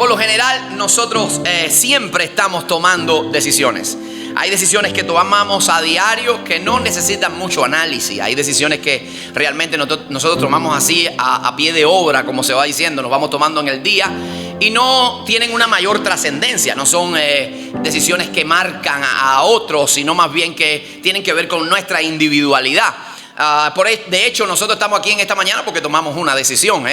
por lo general nosotros siempre estamos tomando decisiones. Hay decisiones que tomamos a diario que no necesitan mucho análisis. Hay decisiones que realmente nosotros tomamos así a pie de obra, como se va diciendo, nos vamos tomando en el día y no tienen una mayor trascendencia. No son decisiones que marcan a otros, sino más bien que tienen que ver con nuestra individualidad. De hecho, nosotros estamos aquí en esta mañana porque tomamos una decisión.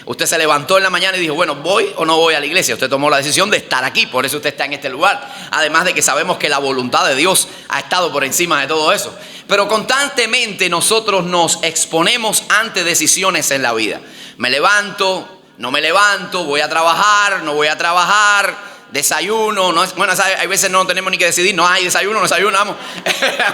Usted se levantó en la mañana y dijo, bueno, ¿voy o no voy a la iglesia? Usted tomó la decisión de estar aquí, por eso usted está en este lugar. Además de que sabemos que la voluntad de Dios ha estado por encima de todo eso. Pero constantemente nosotros nos exponemos ante decisiones en la vida. Me levanto, no me levanto, voy a trabajar, no voy a trabajar. Desayuno, no es, bueno, hay veces no tenemos ni que decidir, no hay desayuno, no desayunamos.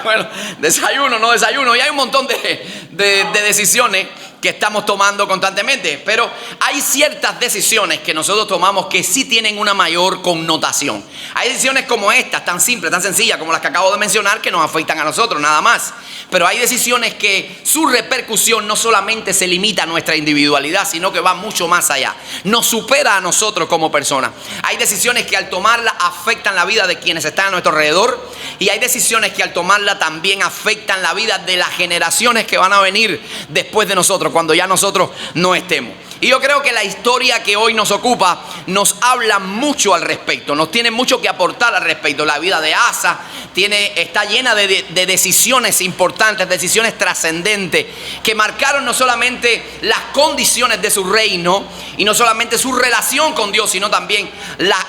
Bueno, desayuno, no desayuno, y hay un montón de decisiones que estamos tomando constantemente. Pero hay ciertas decisiones que nosotros tomamos que sí tienen una mayor connotación. Hay decisiones como estas, tan simples, tan sencillas como las que acabo de mencionar, que nos afectan a nosotros, nada más. Pero hay decisiones que su repercusión no solamente se limita a nuestra individualidad, sino que va mucho más allá. Nos supera a nosotros como personas. Hay decisiones que al tomarla afectan la vida de quienes están a nuestro alrededor. Y hay decisiones que al tomarla también afectan la vida de las generaciones que van a venir después de nosotros, cuando ya nosotros no estemos. Y yo creo que la historia que hoy nos ocupa nos habla mucho al respecto, nos tiene mucho que aportar al respecto. La vida de Asa está llena de decisiones importantes, decisiones trascendentes, que marcaron no solamente las condiciones de su reino y no solamente su relación con Dios, sino también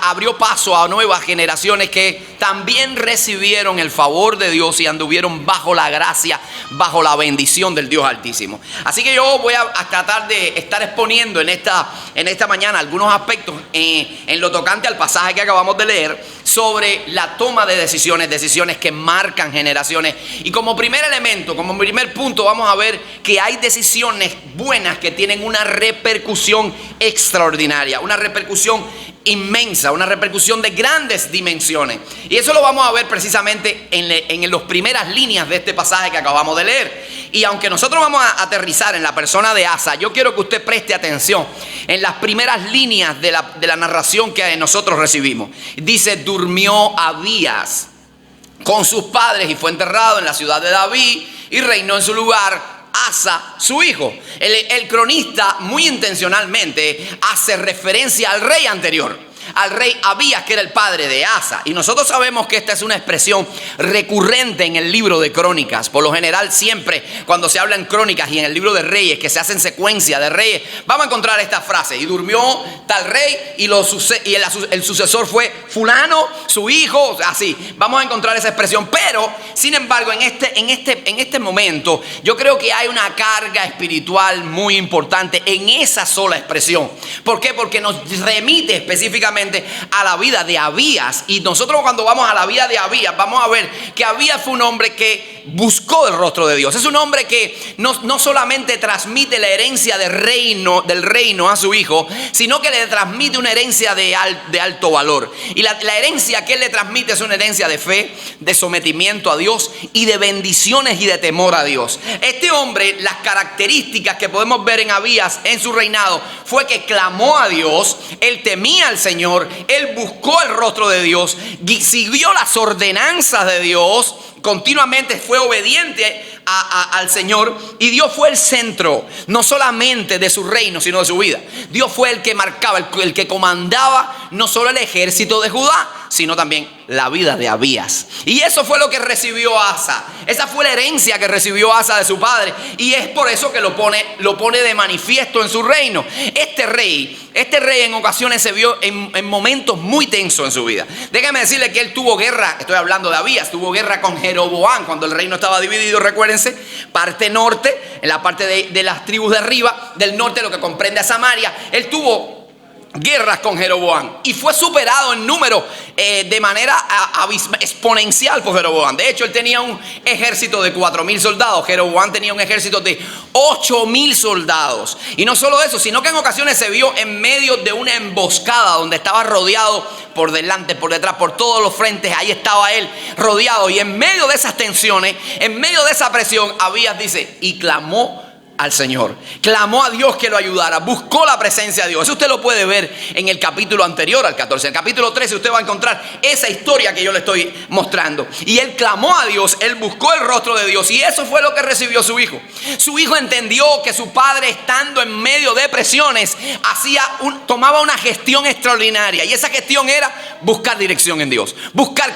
abrió paso a nuevas generaciones que también recibieron el favor de Dios y anduvieron bajo la gracia, bajo la bendición del Dios Altísimo. Así que yo voy a tratar de estar exponiendo en esta mañana algunos aspectos en lo tocante al pasaje que acabamos de leer sobre la toma de decisiones que marcan generaciones. Y como primer elemento, como primer punto, vamos a ver que hay decisiones buenas que tienen una repercusión extraordinaria, una repercusión inmensa, una repercusión de grandes dimensiones. Y eso lo vamos a ver precisamente en las primeras líneas de este pasaje que acabamos de leer. Y aunque nosotros vamos a aterrizar en la persona de Asa, yo quiero que usted preste atención en las primeras líneas de la narración que nosotros recibimos. Dice, durmió Abías con sus padres y fue enterrado en la ciudad de David y reinó en su lugar Asa, su hijo. El cronista muy intencionalmente hace referencia al rey anterior, al rey Abías, que era el padre de Asa. Y nosotros sabemos que esta es una expresión recurrente en el libro de Crónicas. Por lo general, siempre cuando se habla en Crónicas y en el libro de Reyes, que se hacen secuencia de reyes, vamos a encontrar esta frase: y durmió tal rey y el sucesor fue fulano, su hijo. Así, vamos a encontrar esa expresión. Pero, sin embargo, en este momento, yo creo que hay una carga espiritual muy importante en esa sola expresión. ¿Por qué? Porque nos remite específicamente a la vida de Abías. Y nosotros, cuando vamos a la vida de Abías, vamos a ver que Abías fue un hombre que buscó el rostro de Dios. Es un hombre que no solamente transmite la herencia del reino a su hijo, sino que le transmite una herencia de alto valor. Y la herencia que él le transmite es una herencia de fe, de sometimiento a Dios y de bendiciones y de temor a Dios. Este hombre, las características que podemos ver en Abías en su reinado fue que clamó a Dios, él temía al Señor, él buscó el rostro de Dios, siguió las ordenanzas de Dios, continuamente fue obediente al Señor, y Dios fue el centro no solamente de su reino, sino de su vida. Dios fue el que marcaba, el que comandaba no solo el ejército de Judá, sino también la vida de Abías. Y eso fue lo que recibió Asa. Esa fue la herencia que recibió Asa de su padre, y es por eso que lo pone de manifiesto en su reino. Este rey en ocasiones se vio en momentos muy tensos en su vida. Déjame decirle que él tuvo guerra, estoy hablando de Abías, tuvo guerra con Jeroboam cuando el reino estaba dividido. Recuérdense, parte norte, en la parte de las tribus de arriba, del norte, lo que comprende a Samaria. Él tuvo guerras con Jeroboam y fue superado en número de manera exponencial por Jeroboam. De hecho, él tenía un ejército de 4,000 soldados. Jeroboam tenía un ejército de 8,000 soldados. Y no solo eso, sino que en ocasiones se vio en medio de una emboscada donde estaba rodeado por delante, por detrás, por todos los frentes. Ahí estaba él rodeado, y en medio de esas tensiones, en medio de esa presión, Abías dice, y clamó al Señor, clamó a Dios que lo ayudara, buscó la presencia de Dios. Eso usted lo puede ver en el capítulo anterior al 14. En el capítulo 13 usted va a encontrar esa historia que yo le estoy mostrando. Y él clamó a Dios, él buscó el rostro de Dios, y eso fue lo que recibió su hijo. Su hijo entendió que su padre, estando en medio de presiones, tomaba una gestión extraordinaria, y esa gestión era buscar dirección en Dios, buscar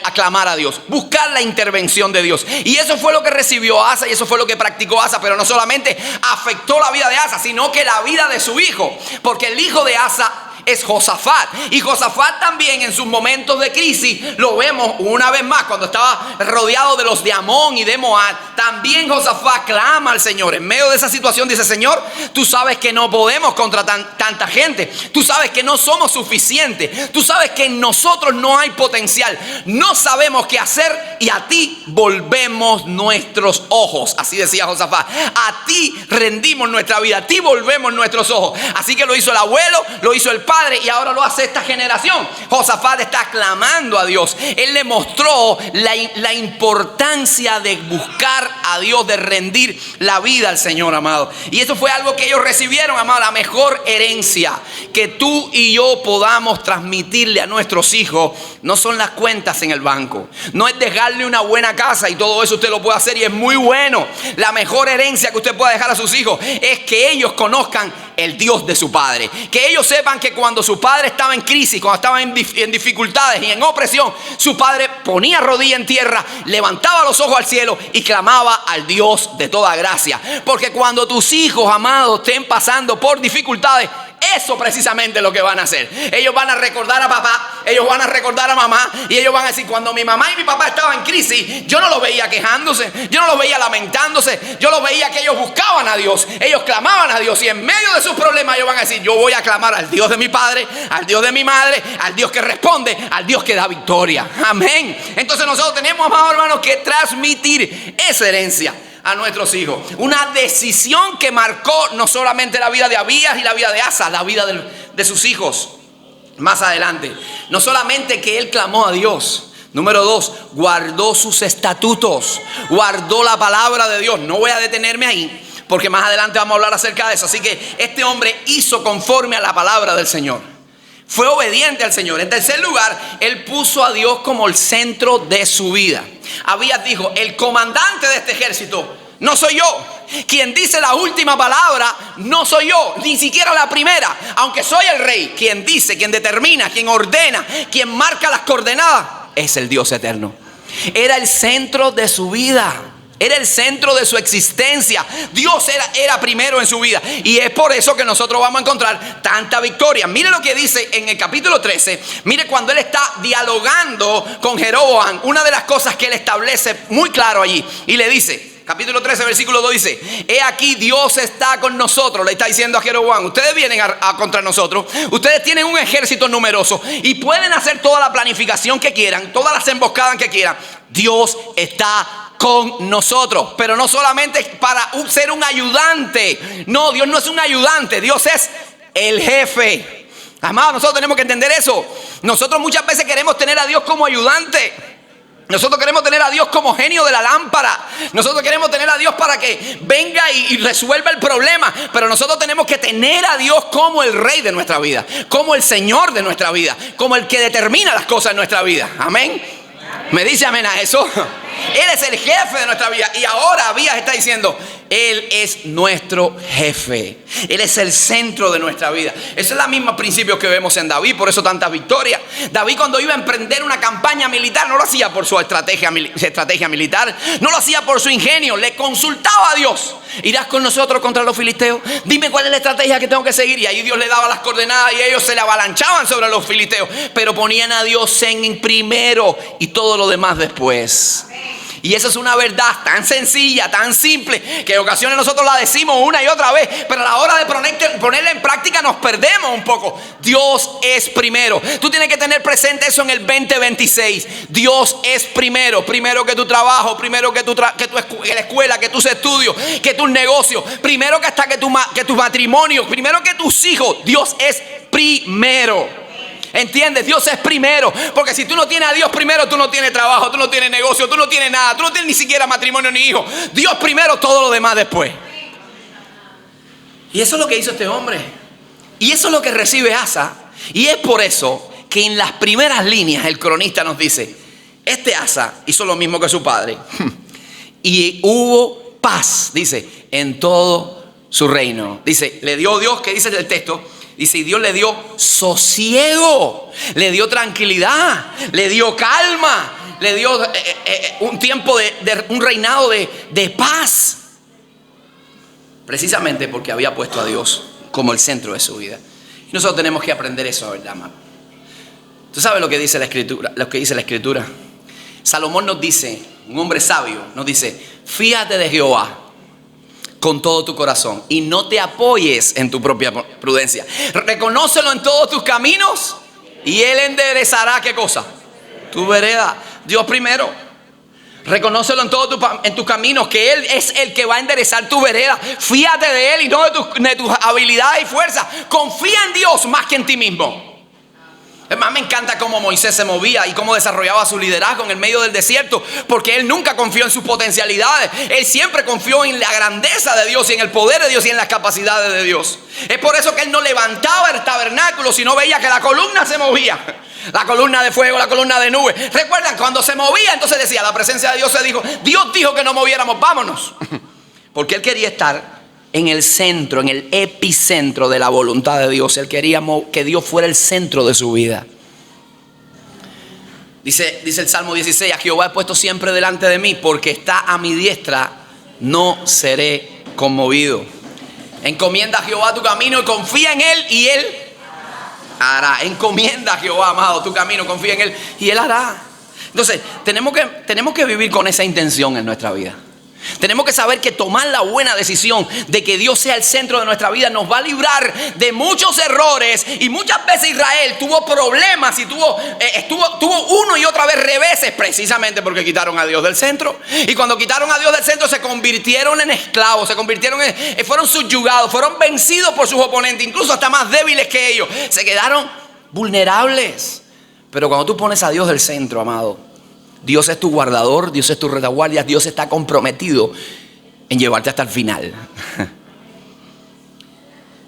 aclamar a Dios, buscar la intervención de Dios. Y eso fue lo que recibió Asa, y eso fue lo que practicó Asa. Pero no solamente afectó la vida de Asa, sino que la vida de su hijo, porque el hijo de Asa es Josafat, y Josafat también en sus momentos de crisis, lo vemos una vez más cuando estaba rodeado de los de Amón y de Moab. También Josafat clama al Señor. En medio de esa situación dice: Señor, tú sabes que no podemos contra tanta gente, tú sabes que no somos suficientes, tú sabes que en nosotros no hay potencial, no sabemos qué hacer, y a ti volvemos nuestros ojos. Así decía Josafat: a ti rendimos nuestra vida, a ti volvemos nuestros ojos. Así que lo hizo el abuelo, lo hizo el padre, y ahora lo hace esta generación. Josafat está clamando a Dios. Él le mostró la importancia de buscar a Dios, de rendir la vida al Señor, amado. Y eso fue algo que ellos recibieron, amado. La mejor herencia que tú y yo podamos transmitirle a nuestros hijos no son las cuentas en el banco, no es dejarle una buena casa, y todo eso usted lo puede hacer y es muy bueno. La mejor herencia que usted pueda dejar a sus hijos es que ellos conozcan el Dios de su padre, que ellos sepan que cuando su padre estaba en crisis, cuando estaba en dificultades y en opresión, su padre ponía rodilla en tierra, levantaba los ojos al cielo y clamaba al Dios de toda gracia. Porque cuando tus hijos, amados, estén pasando por dificultades, eso precisamente es lo que van a hacer. Ellos van a recordar a papá, ellos van a recordar a mamá, y ellos van a decir: cuando mi mamá y mi papá estaban en crisis, yo no los veía quejándose, yo no los veía lamentándose, yo los veía que ellos buscaban a Dios, ellos clamaban a Dios, y en medio de sus problemas ellos van a decir: yo voy a clamar al Dios de mi padre, al Dios de mi madre, al Dios que responde, al Dios que da victoria. Amén. Entonces nosotros tenemos, amados hermanos, que transmitir esa herencia a nuestros hijos. Una decisión que marcó no solamente la vida de Abías y la vida de Asa, la vida de sus hijos más adelante. No solamente que él clamó a Dios, número 2, guardó sus estatutos, guardó la palabra de Dios. No voy a detenerme ahí, porque más adelante vamos a hablar acerca de eso. Así que este hombre hizo conforme a la palabra del Señor, fue obediente al Señor. En tercer lugar, él puso a Dios como el centro de su vida. Abías dijo: el comandante de este ejército no soy yo, quien dice la última palabra no soy yo, ni siquiera la primera, aunque soy el rey. Quien dice, quien determina, quien ordena, quien marca las coordenadas es el Dios eterno. Era el centro de su vida, era el centro de su existencia. Dios era primero en su vida, y es por eso que nosotros vamos a encontrar tanta victoria. Mire lo que dice en el capítulo 13. Mire cuando él está dialogando con Jeroboam, una de las cosas que él establece muy claro allí, y le dice, capítulo 13, versículo 2 dice: he aquí, Dios está con nosotros. Le está diciendo a Jeroboam: ustedes vienen a contra nosotros, ustedes tienen un ejército numeroso y pueden hacer toda la planificación que quieran, todas las emboscadas que quieran. Dios está con nosotros, pero no solamente para ser un ayudante. No, Dios no es un ayudante, Dios es el jefe. Amados, nosotros tenemos que entender eso. Nosotros muchas veces queremos tener a Dios como ayudante. Nosotros queremos tener a Dios como genio de la lámpara. Nosotros queremos tener a Dios para que venga y resuelva el problema. Pero nosotros tenemos que tener a Dios como el rey de nuestra vida, como el Señor de nuestra vida, como el que determina las cosas en nuestra vida. Amén. ¿Me dice amén a eso? Él es el jefe de nuestra vida. Y ahora Abías está diciendo: Él es nuestro jefe, Él es el centro de nuestra vida. Ese es el mismo principio que vemos en David. Por eso tanta victoria. David, cuando iba a emprender una campaña militar, no lo hacía por su estrategia militar, no lo hacía por su ingenio, le consultaba a Dios: ¿irás con nosotros contra los filisteos? Dime cuál es la estrategia que tengo que seguir. Y ahí Dios le daba las coordenadas, y ellos se le avalanchaban sobre los filisteos, pero ponían a Dios en primero y todo lo demás después. Y esa es una verdad tan sencilla, tan simple, que en ocasiones nosotros la decimos una y otra vez, pero a la hora de ponerla en práctica nos perdemos un poco. Dios es primero. Tú tienes que tener presente eso en el 2026. Dios es primero. Primero que tu trabajo, primero que la escuela, que tus estudios, que tus negocios, primero que hasta que tu matrimonio, primero que tus hijos. Dios es primero. ¿Entiendes? Dios es primero. Porque si tú no tienes a Dios primero, tú no tienes trabajo, tú no tienes negocio, tú no tienes nada, tú no tienes ni siquiera matrimonio ni hijos. Dios primero, todo lo demás después. Y eso es lo que hizo este hombre. Y eso es lo que recibe Asa. Y es por eso que en las primeras líneas el cronista nos dice, este Asa hizo lo mismo que su padre. Y hubo paz, dice, en todo su reino. Dice, le dio Dios, ¿qué dice el texto? Dice, y Dios le dio sosiego, le dio tranquilidad, le dio calma, le dio un tiempo un reinado de paz. Precisamente porque había puesto a Dios como el centro de su vida. Y nosotros tenemos que aprender eso, ¿verdad, amado? ¿Tú sabes lo que dice la Escritura? Lo que dice la Escritura. Salomón nos dice, un hombre sabio, nos dice, fíjate de Jehová con todo tu corazón y no te apoyes en tu propia prudencia. Reconócelo en todos tus caminos y Él enderezará, ¿qué cosa? Tu vereda. Dios primero. Reconócelo en tus caminos, que Él es el que va a enderezar tu vereda. Fíjate de Él y no de tus habilidades y fuerzas. Confía en Dios más que en ti mismo. Además, me encanta cómo Moisés se movía y cómo desarrollaba su liderazgo en el medio del desierto, porque él nunca confió en sus potencialidades. Él siempre confió en la grandeza de Dios y en el poder de Dios y en las capacidades de Dios. Es por eso que él no levantaba el tabernáculo si no veía que la columna se movía. La columna de fuego, la columna de nube. ¿Recuerdan? Cuando se movía, entonces decía, la presencia de Dios se dijo, Dios dijo que no moviéramos, vámonos. Porque él quería estar en el centro, en el epicentro de la voluntad de Dios. Él quería que Dios fuera el centro de su vida. Dice el Salmo 16, a Jehová he puesto siempre delante de mí, porque está a mi diestra, no seré conmovido. Encomienda a Jehová tu camino y confía en Él y Él hará. Encomienda a Jehová, amado, tu camino, confía en Él y Él hará. Entonces, tenemos que vivir con esa intención en nuestra vida. Tenemos que saber que tomar la buena decisión de que Dios sea el centro de nuestra vida nos va a librar de muchos errores. Y muchas veces Israel tuvo problemas y tuvo uno y otra vez reveses, precisamente porque quitaron a Dios del centro. Y cuando quitaron a Dios del centro se convirtieron en esclavos, fueron subyugados, fueron vencidos por sus oponentes, incluso hasta más débiles que ellos. Se quedaron vulnerables. Pero cuando tú pones a Dios del centro, amado, Dios es tu guardador, Dios es tu retaguardia, Dios está comprometido en llevarte hasta el final.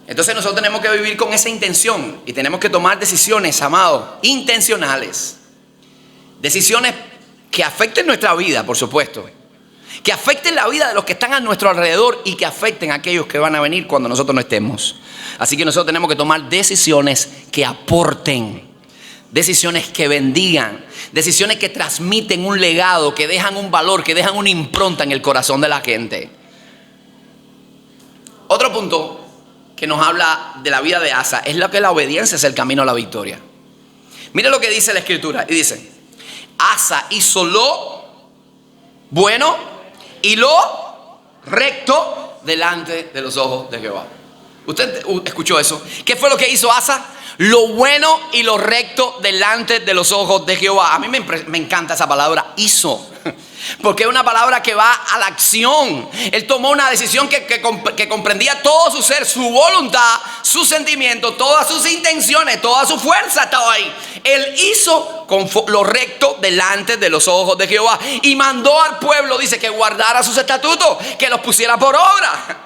Entonces nosotros tenemos que vivir con esa intención y tenemos que tomar decisiones, amados, intencionales. Decisiones que afecten nuestra vida, por supuesto. Que afecten la vida de los que están a nuestro alrededor y que afecten a aquellos que van a venir cuando nosotros no estemos. Así que nosotros tenemos que tomar decisiones que aporten. Decisiones que bendigan, decisiones que transmiten un legado, que dejan un valor, que dejan una impronta en el corazón de la gente. Otro punto que nos habla de la vida de Asa es lo que la obediencia es el camino a la victoria. Mire lo que dice la Escritura y dice, Asa hizo lo bueno y lo recto delante de los ojos de Jehová. ¿Usted escuchó eso? ¿Qué fue lo que hizo Asa? Lo bueno y lo recto delante de los ojos de Jehová. A mí me encanta esa palabra, hizo, porque es una palabra que va a la acción. Él tomó una decisión que comprendía todo su ser, su voluntad, sus sentimientos, todas sus intenciones, toda su fuerza estaba ahí. Él hizo con lo recto delante de los ojos de Jehová y mandó al pueblo, dice, que guardara sus estatutos, que los pusiera por obra.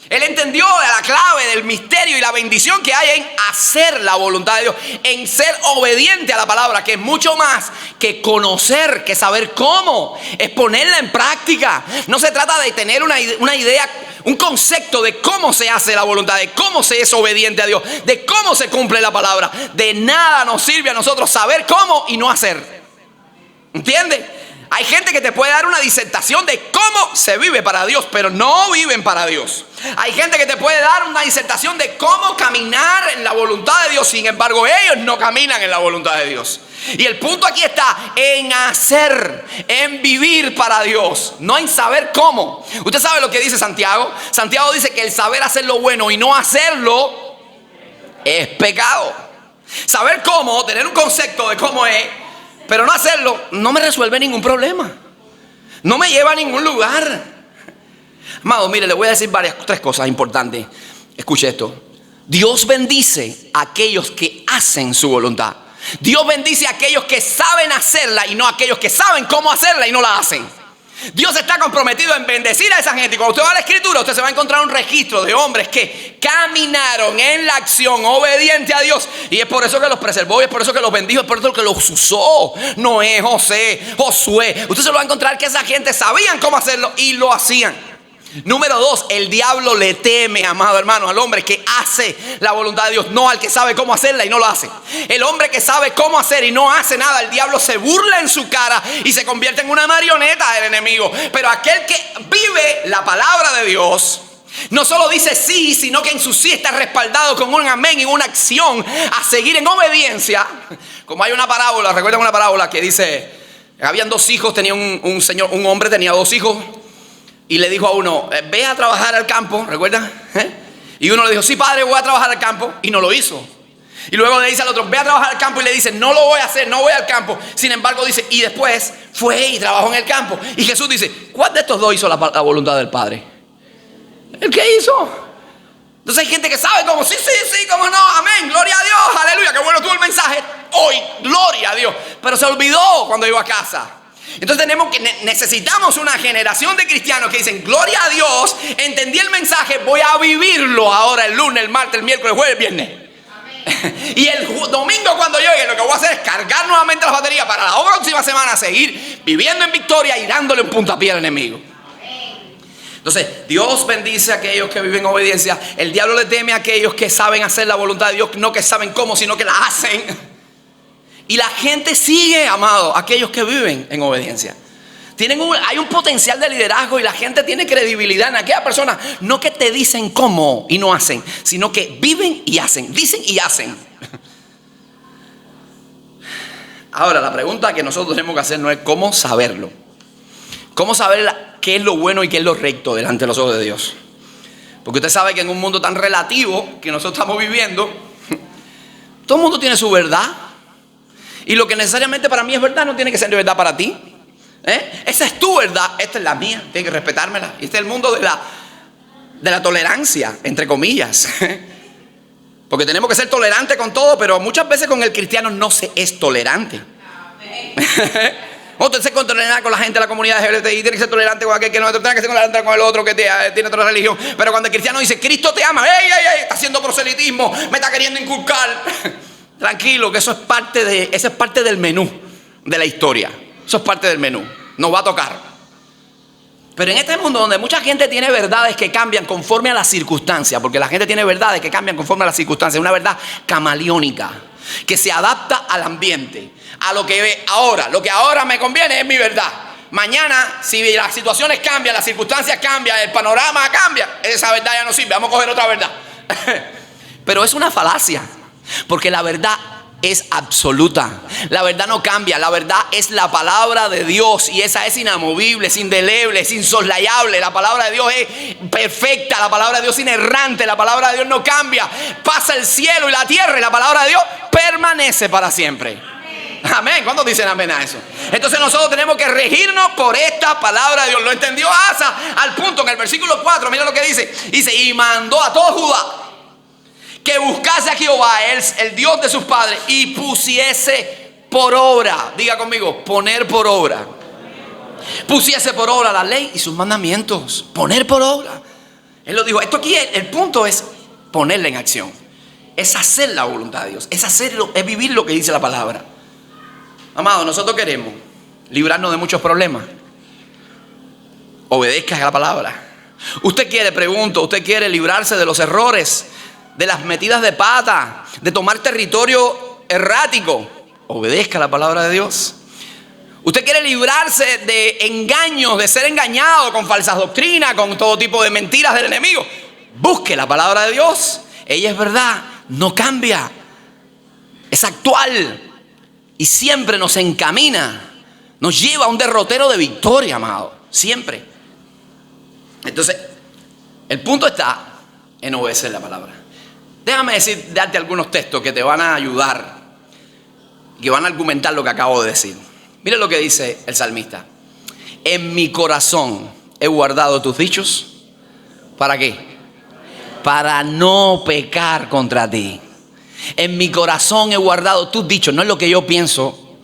Él entendió la clave del misterio y la bendición que hay en hacer la voluntad de Dios, en ser obediente a la palabra, que es mucho más que conocer, que saber cómo, es ponerla en práctica. No se trata de tener una idea, un concepto de cómo se hace la voluntad, de cómo se es obediente a Dios, de cómo se cumple la palabra. De nada nos sirve a nosotros saber cómo y no hacer. ¿Entiendes? Hay gente que te puede dar una disertación de cómo se vive para Dios, pero no viven para Dios. Hay gente que te puede dar una disertación de cómo caminar en la voluntad de Dios. Sin embargo, ellos no caminan en la voluntad de Dios. Y el punto aquí está en hacer, en vivir para Dios, no en saber cómo. Usted sabe lo que dice Santiago. Santiago dice que el saber hacer lo bueno y no hacerlo es pecado. Saber cómo, tener un concepto de cómo es, pero no hacerlo, no me resuelve ningún problema. No me lleva a ningún lugar. Amado, mire, le voy a decir tres cosas importantes. Escuche esto. Dios bendice a aquellos que hacen su voluntad. Dios bendice a aquellos que saben hacerla y no a aquellos que saben cómo hacerla y no la hacen. Dios está comprometido en bendecir a esa gente. Y cuando usted va a la escritura, usted se va a encontrar un registro de hombres que caminaron en la acción obediente a Dios. Y es por eso que los preservó, y es por eso que los bendijo, es por eso que los usó. Noé, José, Josué. Usted se lo va a encontrar que esa gente sabían cómo hacerlo y lo hacían. Número 2, el diablo le teme, amado hermano, al hombre que hace la voluntad de Dios, no al que sabe cómo hacerla y no lo hace. El hombre que sabe cómo hacer y no hace nada, el diablo se burla en su cara y se convierte en una marioneta del enemigo. Pero aquel que vive la palabra de Dios, no solo dice sí, sino que en su sí está respaldado con un amén y una acción a seguir en obediencia. Como hay una parábola, recuerdan una parábola que dice, habían 2 hijos, tenía un hombre tenía 2 hijos. Y le dijo a uno, ve a trabajar al campo, ¿recuerdan? Y uno le dijo, sí padre, voy a trabajar al campo. Y no lo hizo. Y luego le dice al otro, ve a trabajar al campo. Y le dice, no lo voy a hacer, no voy al campo. Sin embargo dice, y después fue y trabajó en el campo. Y Jesús dice, ¿cuál de estos 2 hizo la voluntad del Padre? ¿El que hizo? Entonces hay gente que sabe cómo, sí, cómo no, amén, gloria a Dios, aleluya, qué bueno tuvo el mensaje hoy, gloria a Dios. Pero se olvidó cuando iba a casa. Entonces necesitamos una generación de cristianos que dicen, gloria a Dios, entendí el mensaje, voy a vivirlo ahora el lunes, el martes, el miércoles, el jueves, el viernes. Amén. Y el domingo cuando llegue, lo que voy a hacer es cargar nuevamente las baterías para la próxima semana seguir viviendo en victoria y dándole un puntapié al enemigo. Amén. Entonces Dios bendice a aquellos que viven en obediencia. El diablo le teme a aquellos que saben hacer la voluntad de Dios, no que saben cómo, sino que la hacen. Y la gente sigue, amado, aquellos que viven en obediencia. Hay un potencial de liderazgo y la gente tiene credibilidad en aquella persona. No que te dicen cómo y no hacen, sino que viven y hacen, dicen y hacen. Ahora, la pregunta que nosotros tenemos que hacer no es cómo saberlo. Cómo saber qué es lo bueno y qué es lo recto delante de los ojos de Dios. Porque usted sabe que en un mundo tan relativo que nosotros estamos viviendo, todo el mundo tiene su verdad. Y lo que necesariamente para mí es verdad no tiene que ser de verdad para ti. Esa es tu verdad, esta es la mía, tienes que respetármela. Y este es el mundo de la tolerancia, entre comillas. Porque tenemos que ser tolerantes con todo, pero muchas veces con el cristiano no se es tolerante. Usted se tolerante con la gente de la comunidad LGBTI, tiene que ser tolerante con aquel que no, tiene que ser tolerante con el otro que tiene otra religión. Pero cuando el cristiano dice, Cristo te ama, ¡ey! Está haciendo proselitismo, me está queriendo inculcar. Tranquilo, que eso es parte del menú de la historia. Eso es parte del menú, nos va a tocar. Pero en este mundo donde mucha gente tiene verdades que cambian conforme a las circunstancias, porque la gente tiene verdades que cambian conforme a las circunstancias, una verdad camaleónica, que se adapta al ambiente, a lo que ahora me conviene es mi verdad. Mañana, si las situaciones cambian, las circunstancias cambian, el panorama cambia, esa verdad ya no sirve, vamos a coger otra verdad. Pero es una falacia. Porque la verdad es absoluta. La verdad no cambia. La verdad es la palabra de Dios. Y esa es inamovible, es indeleble, es insoslayable. La palabra de Dios es perfecta. La palabra de Dios es inerrante. La palabra de Dios no cambia. Pasa el cielo y la tierra y la palabra de Dios permanece para siempre. Amén. ¿Cuántos dicen amén a eso? Entonces nosotros tenemos que regirnos por esta palabra de Dios. Lo entendió Asa al punto en el versículo 4. Mira lo que dice. Dice, y mandó a todo Judá que buscase a Jehová, el Dios de sus padres, y pusiese por obra. Diga conmigo, poner por obra. Pusiese por obra la ley y sus mandamientos. Poner por obra. Él lo dijo. Esto aquí, el punto es ponerla en acción. Es hacer la voluntad de Dios. Es hacerlo, es vivir lo que dice la palabra. Amado, nosotros queremos librarnos de muchos problemas. Obedezca a la palabra. Usted quiere librarse de los errores, de las metidas de pata, de tomar territorio errático. Obedezca la palabra de Dios. Usted quiere librarse de engaños, de ser engañado con falsas doctrinas, con todo tipo de mentiras del enemigo. Busque la palabra de Dios. Ella es verdad, no cambia, es actual y siempre nos encamina, nos lleva a un derrotero de victoria, amado, siempre. Entonces, el punto está en obedecer la palabra. Déjame darte algunos textos que te van a ayudar, que van a argumentar lo que acabo de decir. Mira lo que dice el salmista. En mi corazón he guardado tus dichos. ¿Para qué? Para no pecar contra ti. En mi corazón he guardado tus dichos. No es lo que yo pienso,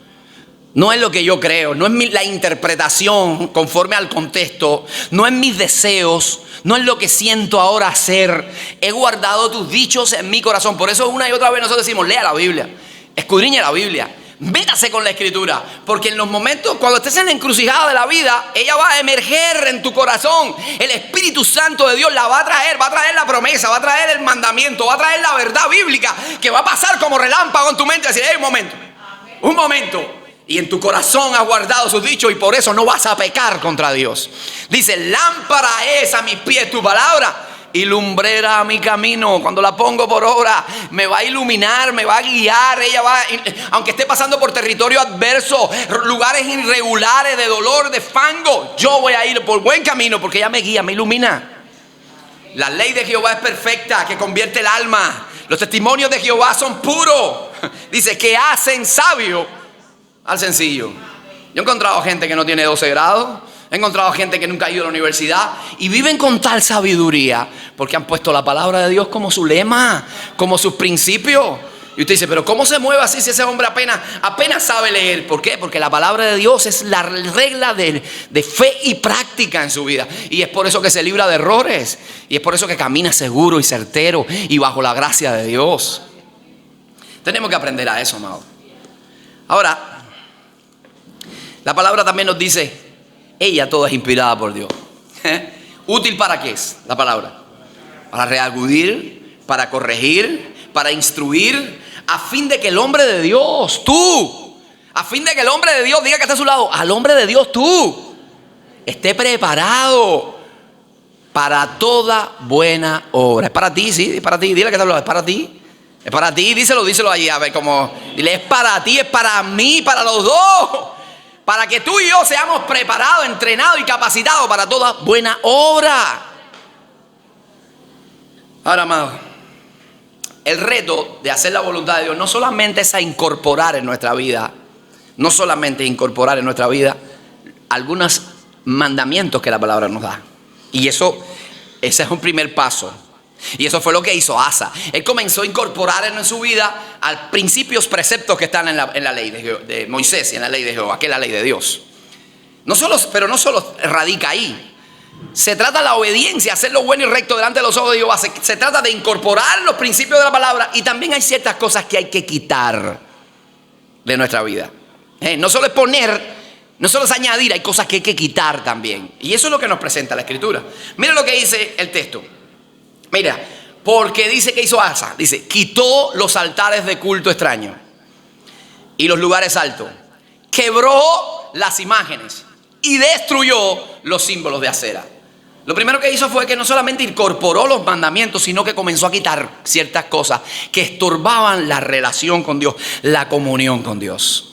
No es lo que yo creo, no es la interpretación conforme al contexto, no es mis deseos, no es lo que siento ahora hacer. He guardado tus dichos en mi corazón. Por eso una y otra vez nosotros decimos, lea la Biblia, escudriñe la Biblia, métase con la Escritura. Porque en los momentos, cuando estés en la encrucijada de la vida, ella va a emerger en tu corazón. El Espíritu Santo de Dios la va a traer la promesa, va a traer el mandamiento, va a traer la verdad bíblica, que va a pasar como relámpago en tu mente y decir, un momento. Y en tu corazón has guardado sus dichos y por eso no vas a pecar contra Dios. Dice, lámpara es a mis pies tu palabra y lumbrera a mi camino. Cuando la pongo por obra, me va a iluminar, me va a guiar. Ella va, aunque esté pasando por territorio adverso, lugares irregulares de dolor, de fango, yo voy a ir por buen camino porque ella me guía, me ilumina. La ley de Jehová es perfecta, que convierte el alma. Los testimonios de Jehová son puros. Dice, que hacen sabio al sencillo. Yo he encontrado gente que no tiene 12 grados. He encontrado gente que nunca ha ido a la universidad y viven con tal sabiduría porque han puesto la palabra de Dios como su lema, como sus principios. Y usted dice, pero ¿cómo se mueve así si ese hombre apenas sabe leer? ¿Por qué? Porque la palabra de Dios es la regla de fe y práctica en su vida. Y es por eso que se libra de errores. Y es por eso que camina seguro y certero y bajo la gracia de Dios. Tenemos que aprender a eso, amado. Ahora, la palabra también nos dice, ella toda es inspirada por Dios. ¿Útil para qué es la palabra? Para reagudir, para corregir, para instruir, a fin de que el hombre de Dios, a fin de que el hombre de Dios, diga que está a su lado, al hombre de Dios tú, esté preparado para toda buena obra. Es para ti, sí, es para ti, dile que está a su lado, es para ti. Es para ti, díselo allí, a ver cómo. Dile, es para ti, es para mí, para los dos. Para que tú y yo seamos preparados, entrenados y capacitados para toda buena obra. Ahora, amado, el reto de hacer la voluntad de Dios no solamente es a incorporar en nuestra vida, algunos mandamientos que la palabra nos da. Y ese es un primer paso. Y eso fue lo que hizo Asa. Él comenzó a incorporar en su vida a principios, preceptos que están en la ley de Moisés y en la ley de Jehová, que es la ley de Dios. Pero no solo radica ahí. Se trata de la obediencia, hacer lo bueno y recto delante de los ojos de Jehová. Se trata de incorporar los principios de la palabra. Y también hay ciertas cosas que hay que quitar de nuestra vida. No solo es añadir, hay cosas que hay que quitar también. Y eso es lo que nos presenta la Escritura. Mira lo que dice el texto. Mira, porque dice que hizo Asa. Dice, quitó los altares de culto extraño y los lugares altos. Quebró las imágenes y destruyó los símbolos de acera. Lo primero que hizo fue que no solamente incorporó los mandamientos, sino que comenzó a quitar ciertas cosas que estorbaban la relación con Dios, la comunión con Dios.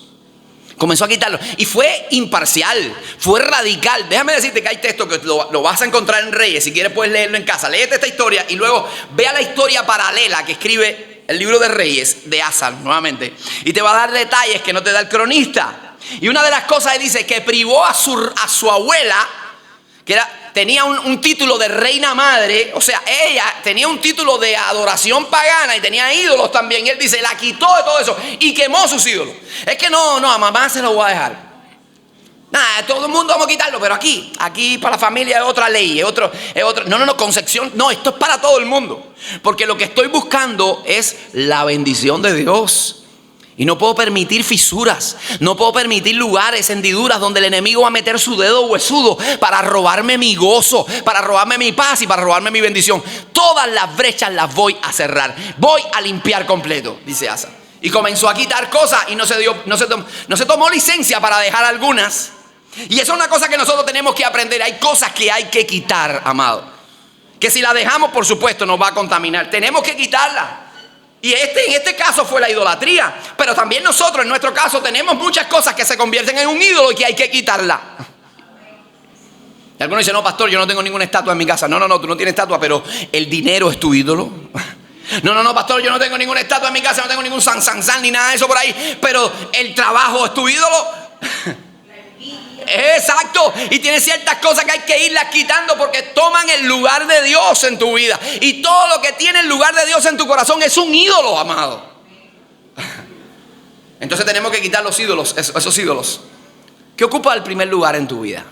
Comenzó a quitarlo y fue imparcial, fue radical. Déjame decirte que hay textos que lo vas a encontrar en Reyes. Si quieres puedes leerlo en casa. Léete esta historia y luego vea la historia paralela que escribe el libro de Reyes de Asa nuevamente. Y te va a dar detalles que no te da el cronista. Y una de las cosas dice que privó a su abuela, que tenía un título de reina madre. O sea, ella tenía un título de adoración pagana y tenía ídolos también. Y él dice, la quitó de todo eso y quemó sus ídolos. Es que no, a mamá se lo voy a dejar. Nada, todo el mundo vamos a quitarlo, pero aquí para la familia es otra ley, es otro. No, concepción, no, esto es para todo el mundo. Porque lo que estoy buscando es la bendición de Dios. Y no puedo permitir fisuras, no puedo permitir lugares, hendiduras donde el enemigo va a meter su dedo huesudo para robarme mi gozo, para robarme mi paz y para robarme mi bendición. Todas las brechas las voy a cerrar, voy a limpiar completo, dice Asa. Y comenzó a quitar cosas y no se tomó licencia para dejar algunas. Y eso es una cosa que nosotros tenemos que aprender. Hay cosas que hay que quitar, amado, que si la dejamos, por supuesto, nos va a contaminar. Tenemos que quitarla. Y en este caso fue la idolatría. Pero también nosotros, en nuestro caso, tenemos muchas cosas que se convierten en un ídolo y que hay que quitarla. Y algunos dicen, no, pastor, yo no tengo ninguna estatua en mi casa. No, tú no tienes estatua, pero el dinero es tu ídolo. No, pastor, yo no tengo ninguna estatua en mi casa, no tengo ningún san ni nada de eso por ahí. Pero el trabajo es tu ídolo. Exacto, y tiene ciertas cosas que hay que irlas quitando porque toman el lugar de Dios en tu vida. Y todo lo que tiene el lugar de Dios en tu corazón es un ídolo, amado. Entonces tenemos que quitar los ídolos, esos ídolos. ¿Qué ocupa el primer lugar en tu vida?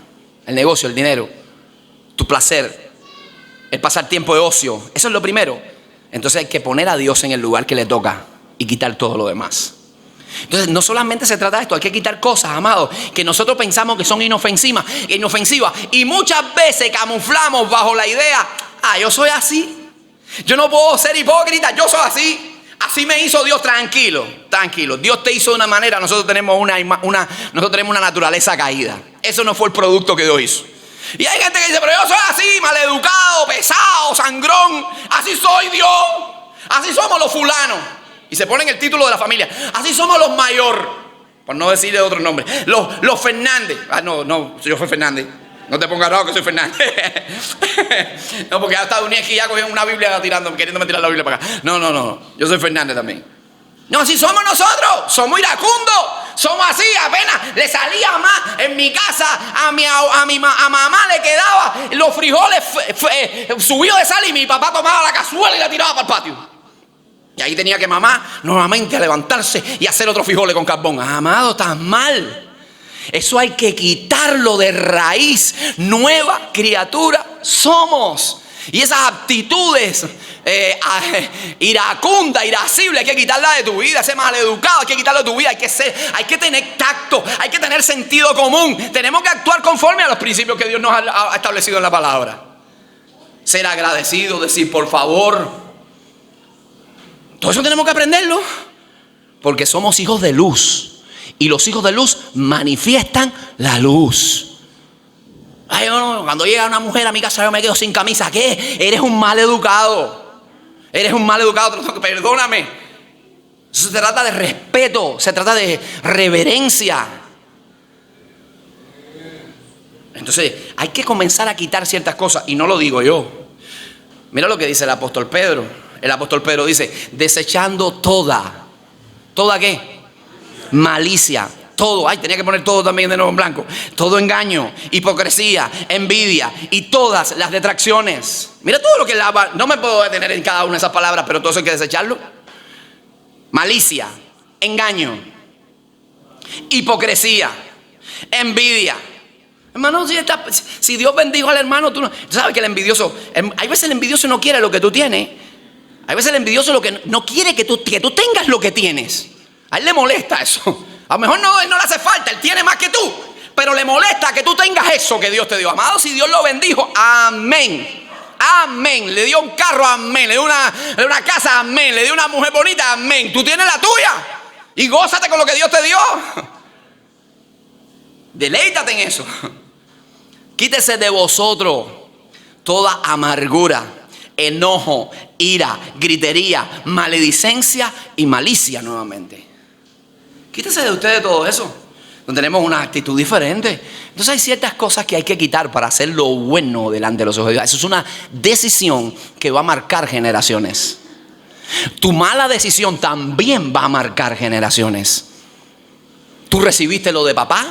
El negocio, el dinero, tu placer, el pasar tiempo de ocio. Eso es lo primero. Entonces hay que poner a Dios en el lugar que le toca y quitar todo lo demás. Entonces no solamente se trata de esto, hay que quitar cosas, amados, que nosotros pensamos que son inofensivas. Y muchas veces camuflamos bajo la idea, yo soy así. Yo no puedo ser hipócrita, yo soy así. Así me hizo Dios. Tranquilo. Dios te hizo de una manera, nosotros tenemos una naturaleza caída. Eso no fue el producto que Dios hizo. Y hay gente que dice, pero yo soy así, maleducado, pesado, sangrón. Así soy Dios. Así somos los fulanos. Y se ponen el título de la familia. Así somos los mayor. Por no decirle otro nombre. Los Fernández. No, yo soy Fernández. No te pongas raro que soy Fernández. No, porque ya Estados Unidos aquí ya cogieron una Biblia queriéndome tirar la Biblia para acá. No. Yo soy Fernández también. No, así somos nosotros. Somos iracundos. Somos así. Apenas le salía más en mi casa. A mamá le quedaba los frijoles subidos de sal y mi papá tomaba la cazuela y la tiraba para el patio. Y ahí tenía que mamá nuevamente a levantarse y hacer otros frijoles con carbón. Amado, estás mal. Eso hay que quitarlo de raíz. Nueva criatura somos. Y esas actitudes iracundas, irascibles, hay que quitarlas de tu vida. Ese maleducado hay que quitarlo de tu vida. Hay que tener tacto, hay que tener sentido común. Tenemos que actuar conforme a los principios que Dios nos ha establecido en la palabra. Ser agradecido, decir por favor. Todo eso tenemos que aprenderlo. Porque somos hijos de luz. Y los hijos de luz manifiestan la luz. Cuando llega una mujer a mi casa yo me quedo sin camisa. ¿Qué? Eres un mal educado. Perdóname. Eso se trata de respeto. Se trata de reverencia. Entonces hay que comenzar a quitar ciertas cosas. Y no lo digo yo. Mira lo que dice el apóstol Pedro. El apóstol Pedro dice, desechando toda. ¿Toda qué? Malicia, todo, tenía que poner todo también de nuevo en blanco. Todo engaño, hipocresía, envidia y todas las detracciones. Mira todo lo que no me puedo detener en cada una de esas palabras, pero todo eso hay que desecharlo. Malicia, engaño, hipocresía, envidia. Hermano, si Dios bendijo al hermano, tú sabes que el envidioso, hay veces el envidioso no quiere lo que tú tienes. Hay veces el envidioso no quiere que tú tengas lo que tienes. A él le molesta eso. A lo mejor él no le hace falta, él tiene más que tú. Pero le molesta que tú tengas eso que Dios te dio. Amado, si Dios lo bendijo, amén. Amén. Le dio un carro, amén. Le dio una casa, amén. Le dio una mujer bonita, amén. Tú tienes la tuya. Y gózate con lo que Dios te dio. Deleítate en eso. Quítese de vosotros toda amargura, enojo, ira, gritería, maledicencia y malicia nuevamente. Quítese de ustedes todo eso. Donde tenemos una actitud diferente. Entonces hay ciertas cosas que hay que quitar para hacer lo bueno delante de los ojos de Dios. Eso es una decisión que va a marcar generaciones. Tu mala decisión también va a marcar generaciones. Tú recibiste lo de papá,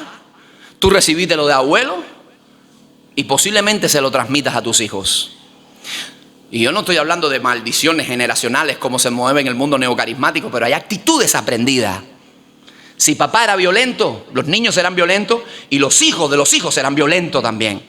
tú recibiste lo de abuelo y posiblemente se lo transmitas a tus hijos. Y yo no estoy hablando de maldiciones generacionales como se mueve en el mundo neocarismático, pero hay actitudes aprendidas. Si papá era violento, los niños serán violentos y los hijos de los hijos serán violentos también.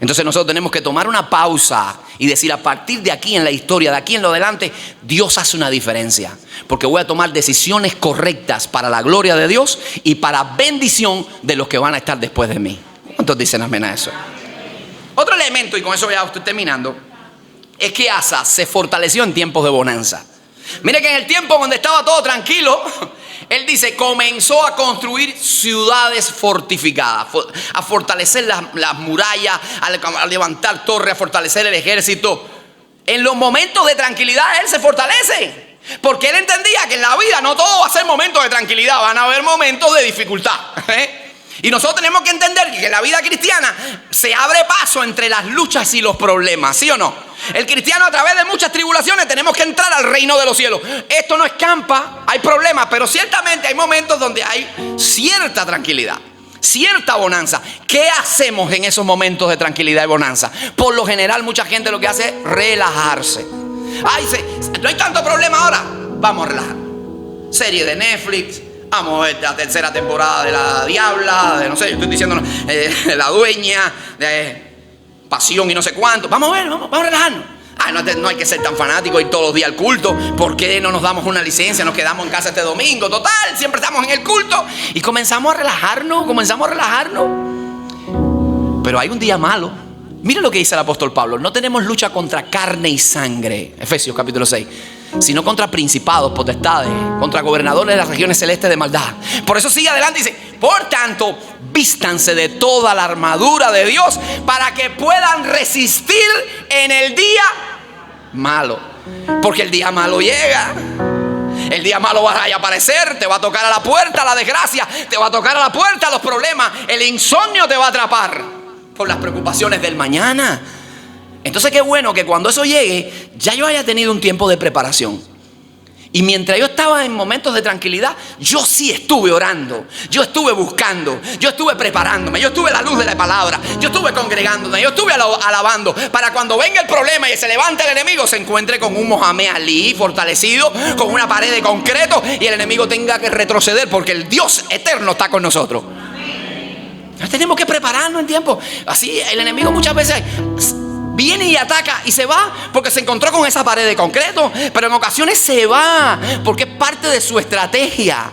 Entonces nosotros tenemos que tomar una pausa y decir, a partir de aquí en la historia, de aquí en lo adelante, Dios hace una diferencia. Porque voy a tomar decisiones correctas para la gloria de Dios y para bendición de los que van a estar después de mí. ¿Cuántos dicen amén a eso? Otro elemento, y con eso ya estoy terminando, es que Asa se fortaleció en tiempos de bonanza. Mire que en el tiempo donde estaba todo tranquilo, él dice, comenzó a construir ciudades fortificadas, a fortalecer las murallas, a levantar torres, a fortalecer el ejército. En los momentos de tranquilidad él se fortalece, porque él entendía que en la vida no todo va a ser momentos de tranquilidad, van a haber momentos de dificultad. Y nosotros tenemos que entender que en la vida cristiana se abre paso entre las luchas y los problemas, ¿sí o no? El cristiano, a través de muchas tribulaciones, tenemos que entrar al reino de los cielos. Esto no escampa, hay problemas, pero ciertamente hay momentos donde hay cierta tranquilidad, cierta bonanza. ¿Qué hacemos en esos momentos de tranquilidad y bonanza? Por lo general, mucha gente lo que hace es relajarse. No hay tanto problema ahora, vamos a relajar. serie de Netflix. Vamos a ver la tercera temporada de La Diabla, de no sé, yo estoy diciendo La Dueña, de Pasión y no sé cuánto. Vamos a ver, vamos a relajarnos. No hay que ser tan fanático, ir todos los días al culto. ¿Por qué no nos damos una licencia? Nos quedamos en casa este domingo. Total, siempre estamos en el culto. Y comenzamos a relajarnos. Pero hay un día malo. Mira lo que dice el apóstol Pablo. No tenemos lucha contra carne y sangre, Efesios capítulo 6, sino contra principados, potestades, contra gobernadores de las regiones celestes de maldad. Por eso sigue adelante y dice: por tanto, vístanse de toda la armadura de Dios para que puedan resistir en el día malo. Porque el día malo llega. El día malo va a aparecer, te va a tocar a la puerta la desgracia, te va a tocar a la puerta los problemas, el insomnio te va a atrapar por las preocupaciones del mañana. Entonces qué bueno que cuando eso llegue, ya yo haya tenido un tiempo de preparación. Y mientras yo estaba en momentos de tranquilidad, yo sí estuve orando, yo estuve buscando, yo estuve preparándome, yo estuve a la luz de la palabra, yo estuve congregándome, yo estuve alabando, para cuando venga el problema y se levante el enemigo, se encuentre con un Mohamed Ali fortalecido, con una pared de concreto, y el enemigo tenga que retroceder porque el Dios eterno está con nosotros. Tenemos que prepararnos en tiempo. Así el enemigo muchas veces viene y ataca y se va porque se encontró con esa pared de concreto. Pero en ocasiones se va porque es parte de su estrategia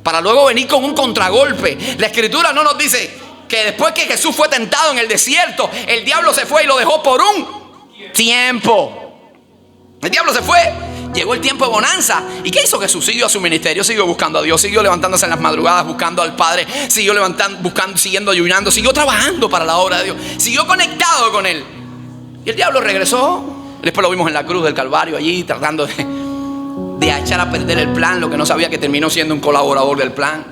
para luego venir con un contragolpe. La escritura no nos dice que después que Jesús fue tentado en el desierto, el diablo se fue y lo dejó por un tiempo. El diablo se fue. Llegó el tiempo de bonanza. ¿Y qué hizo Jesús? Siguió a su ministerio, siguió buscando a Dios, siguió levantándose en las madrugadas buscando al Padre, siguió buscando, siguiendo ayunando, siguió trabajando para la obra de Dios, siguió conectado con Él. Y el diablo regresó. Después lo vimos en la cruz del Calvario allí tratando de echar a perder el plan, lo que no sabía que terminó siendo un colaborador del plan.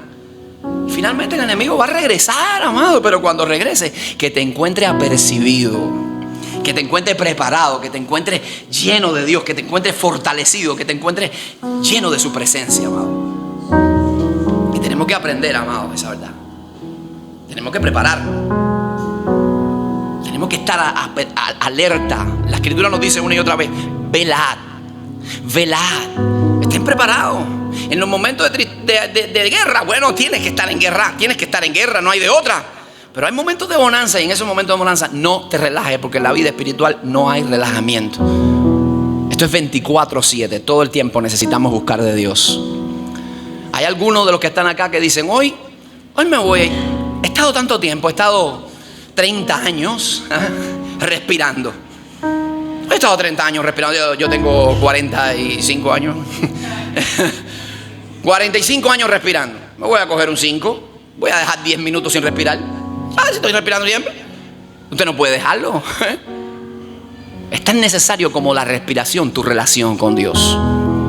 Y finalmente el enemigo va a regresar, amado, pero cuando regrese, que te encuentre apercibido, que te encuentre preparado, que te encuentre lleno de Dios, que te encuentre fortalecido, que te encuentre lleno de su presencia, amado. Y tenemos que aprender, amado, esa verdad. Tenemos que prepararnos. Tenemos que estar alerta. La escritura nos dice una y otra vez: velad, velad. Estén preparados. En los momentos de guerra, bueno, tienes que estar en guerra, no hay de otra. Pero hay momentos de bonanza, y en esos momentos de bonanza no te relajes, porque en la vida espiritual no hay relajamiento. Esto es 24/7, todo el tiempo necesitamos buscar de Dios. Hay algunos de los que están acá que dicen: hoy me voy. He estado tanto tiempo, he estado 30 años respirando. He estado 30 años respirando. Yo tengo 45 años. 45 años respirando. Me voy a coger un 5. Voy a dejar 10 minutos sin respirar. Si estoy respirando siempre. Usted no puede dejarlo. Es tan necesario como la respiración tu relación con Dios.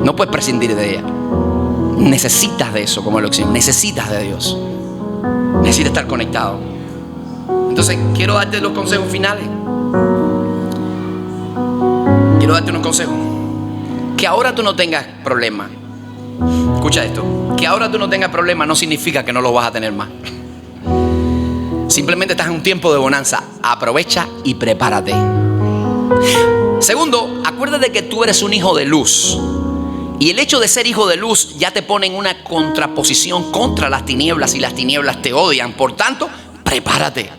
No puedes prescindir de ella. Necesitas de eso como elección. Necesitas de Dios. Necesitas estar conectado. Entonces quiero darte los consejos finales. Quiero darte unos consejos. Que ahora tú no tengas problema. Escucha esto. Que ahora tú no tengas problema no significa que no lo vas a tener más. Simplemente estás en un tiempo de bonanza. Aprovecha y prepárate. Segundo, acuérdate que tú eres un hijo de luz. Y el hecho de ser hijo de luz ya te pone en una contraposición contra las tinieblas, y las tinieblas te odian. Por tanto, prepárate.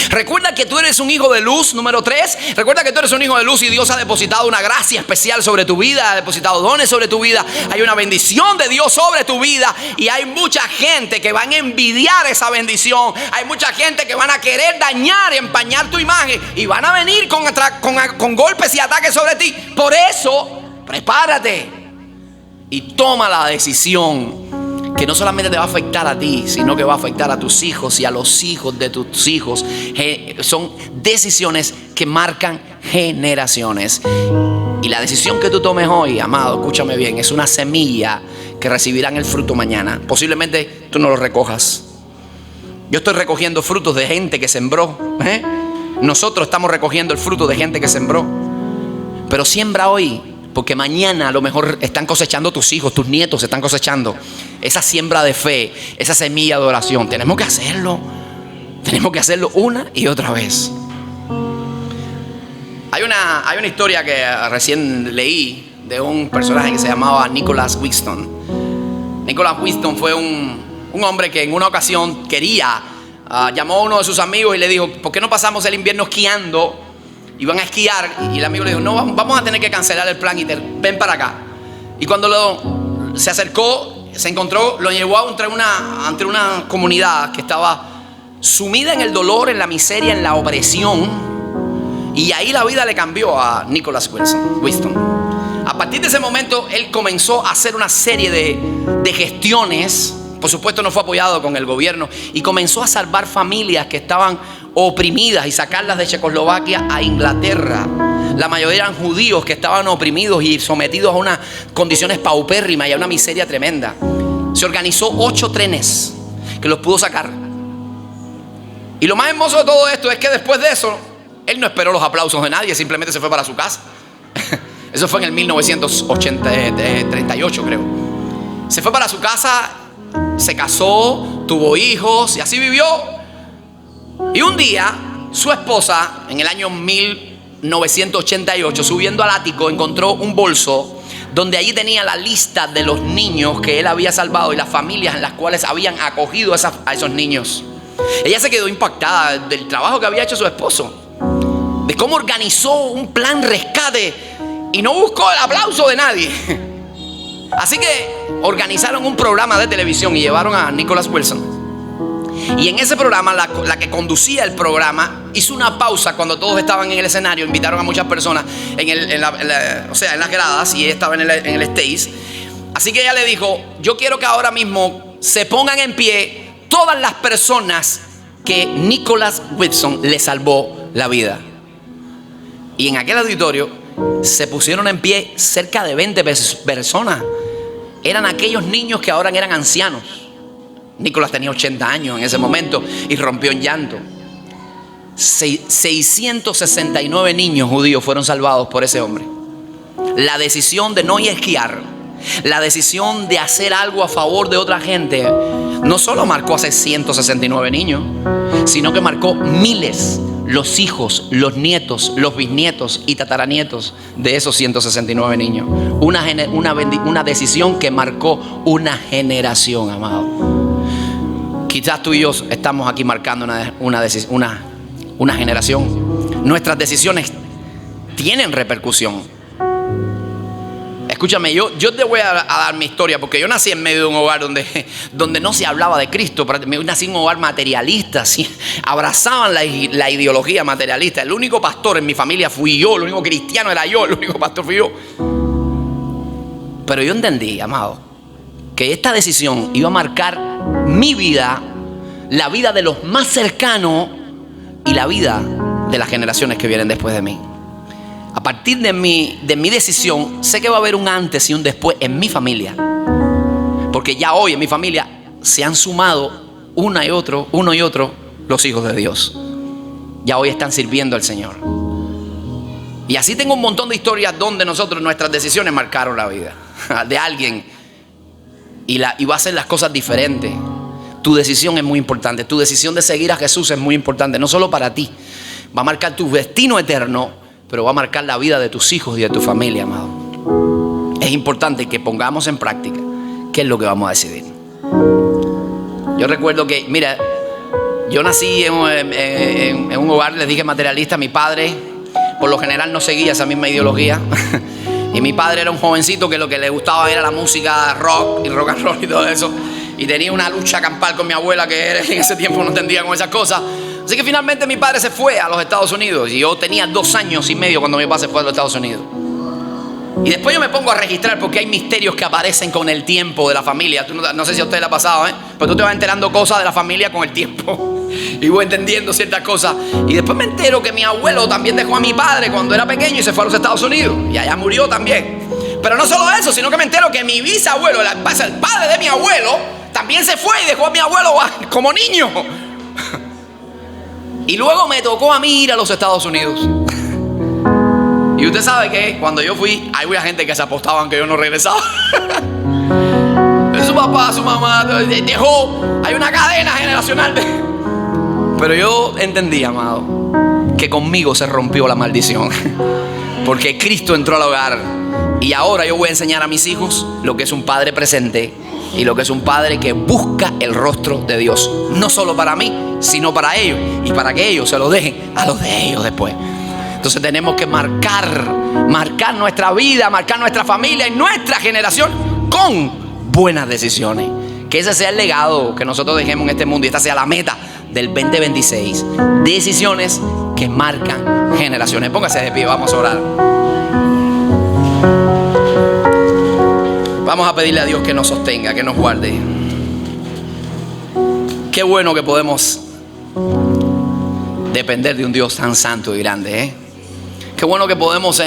Recuerda que tú eres un hijo de luz. Número 3, recuerda que tú eres un hijo de luz y Dios ha depositado una gracia especial sobre tu vida, ha depositado dones sobre tu vida. Hay una bendición de Dios sobre tu vida, y hay mucha gente que van a envidiar esa bendición. Hay mucha gente que van a querer dañar y empañar tu imagen, y van a venir con golpes y ataques sobre ti. Por eso, prepárate y toma la decisión que no solamente te va a afectar a ti, sino que va a afectar a tus hijos y a los hijos de tus hijos. Son decisiones que marcan generaciones. Y la decisión que tú tomes hoy, amado, escúchame bien, es una semilla que recibirán el fruto mañana. Posiblemente tú no lo recojas. Yo estoy recogiendo frutos de gente que sembró. Nosotros estamos recogiendo el fruto de gente que sembró. Pero siembra hoy, porque mañana a lo mejor están cosechando tus hijos, tus nietos están cosechando esa siembra de fe, esa semilla de oración. Tenemos que hacerlo una y otra vez. Hay una historia que recién leí de un personaje que se llamaba Nicholas Winston. Nicholas Winston fue un hombre que en una ocasión llamó a uno de sus amigos y le dijo: ¿por qué no pasamos el invierno esquiando? Iban a esquiar y el amigo le dijo: no, vamos a tener que cancelar el plan y ven para acá. Y cuando se acercó, se encontró, lo llevó ante una comunidad que estaba sumida en el dolor, en la miseria, en la opresión. Y ahí la vida le cambió a Nicholas Winston. A partir de ese momento, él comenzó a hacer una serie de gestiones. Por supuesto, no fue apoyado con el gobierno. Y comenzó a salvar familias que estaban oprimidas y sacarlas de Checoslovaquia a Inglaterra. La mayoría eran judíos que estaban oprimidos y sometidos a unas condiciones paupérrimas y a una miseria tremenda. Se organizó 8 trenes que los pudo sacar. Y lo más hermoso de todo esto es que después de eso, él no esperó los aplausos de nadie, simplemente se fue para su casa. Eso fue en el 1938, creo. Se fue para su casa, se casó, tuvo hijos y así vivió. Y un día, su esposa, en el año 1988, subiendo al ático, encontró un bolso donde allí tenía la lista de los niños que él había salvado y las familias en las cuales habían acogido a esos niños. Ella se quedó impactada del trabajo que había hecho su esposo, de cómo organizó un plan rescate y no buscó el aplauso de nadie. Así que organizaron un programa de televisión y llevaron a Nicholas Wilson. Y en ese programa, la que conducía el programa hizo una pausa cuando todos estaban en el escenario. Invitaron a muchas personas en las gradas, y ella estaba en el stage. Así que ella le dijo: yo quiero que ahora mismo se pongan en pie todas las personas que Nicholas Wilson le salvó la vida. Y en aquel auditorio se pusieron en pie cerca de 20 personas. Eran aquellos niños que ahora eran ancianos. Nicholas tenía 80 años en ese momento y rompió en llanto. 669 niños judíos fueron salvados por ese hombre. La decisión de no ir a esquiar, la decisión de hacer algo a favor de otra gente, no solo marcó a 669 niños, sino que marcó miles, los hijos, los nietos, los bisnietos y tataranietos de esos 169 niños. Una decisión que marcó una generación, amado. Quizás tú y yo estamos aquí marcando una generación. Nuestras decisiones tienen repercusión. Escúchame, yo te voy a dar mi historia, porque yo nací en medio de un hogar donde no se hablaba de Cristo. Yo nací en un hogar materialista, ¿sí? Abrazaban la ideología materialista. El único pastor en mi familia fui yo, el único cristiano era yo, el único pastor fui yo. Pero yo entendí, amado, que esta decisión iba a marcar mi vida, la vida de los más cercanos y la vida de las generaciones que vienen después de mí. A partir de mi decisión, sé que va a haber un antes y un después en mi familia. Porque ya hoy en mi familia se han sumado uno y otro los hijos de Dios. Ya hoy están sirviendo al Señor. Y así tengo un montón de historias donde nuestras decisiones marcaron la vida de alguien. Y va a hacer las cosas diferentes. Tu decisión es muy importante. Tu decisión de seguir a Jesús es muy importante. No solo para ti. Va a marcar tu destino eterno, pero va a marcar la vida de tus hijos y de tu familia, amado. Es importante que pongamos en práctica qué es lo que vamos a decidir. Yo recuerdo que, mira, yo nací en un hogar, les dije, materialista. Mi padre, por lo general, no seguía esa misma ideología. Y mi padre era un jovencito que lo que le gustaba era la música rock y rock and roll y todo eso. Y tenía una lucha campal con mi abuela que en ese tiempo no entendía con esas cosas. Así que finalmente mi padre se fue a los Estados Unidos. Y yo tenía 2 años y medio cuando mi padre se fue a los Estados Unidos. Y después yo me pongo a registrar, porque hay misterios que aparecen con el tiempo de la familia. No sé si a usted le ha pasado, pero tú te vas enterando cosas de la familia con el tiempo. Y voy entendiendo ciertas cosas. Y después me entero que mi abuelo también dejó a mi padre cuando era pequeño y se fue a los Estados Unidos. Y allá murió también. Pero no solo eso, sino que me entero que mi bisabuelo, el padre de mi abuelo, también se fue y dejó a mi abuelo como niño. Y luego me tocó a mí ir a los Estados Unidos. Y usted sabe que cuando yo fui, hay mucha gente que se apostaban que yo no regresaba. Su papá, su mamá dejó. Hay una cadena generacional de... Pero yo entendí, amado, que conmigo se rompió la maldición. Porque Cristo entró al hogar. Y ahora yo voy a enseñar a mis hijos lo que es un padre presente y lo que es un padre que busca el rostro de Dios. No solo para mí, sino para ellos. Y para que ellos se lo dejen a los de ellos después. Entonces tenemos que marcar nuestra vida, marcar nuestra familia y nuestra generación con buenas decisiones. Que ese sea el legado que nosotros dejemos en este mundo y esta sea la meta del 2026. Decisiones que marcan generaciones. Póngase de pie, vamos a orar. Vamos a pedirle a Dios que nos sostenga, que nos guarde. Qué bueno que podemos depender de un Dios tan santo y grande, ¿eh? Qué bueno que podemos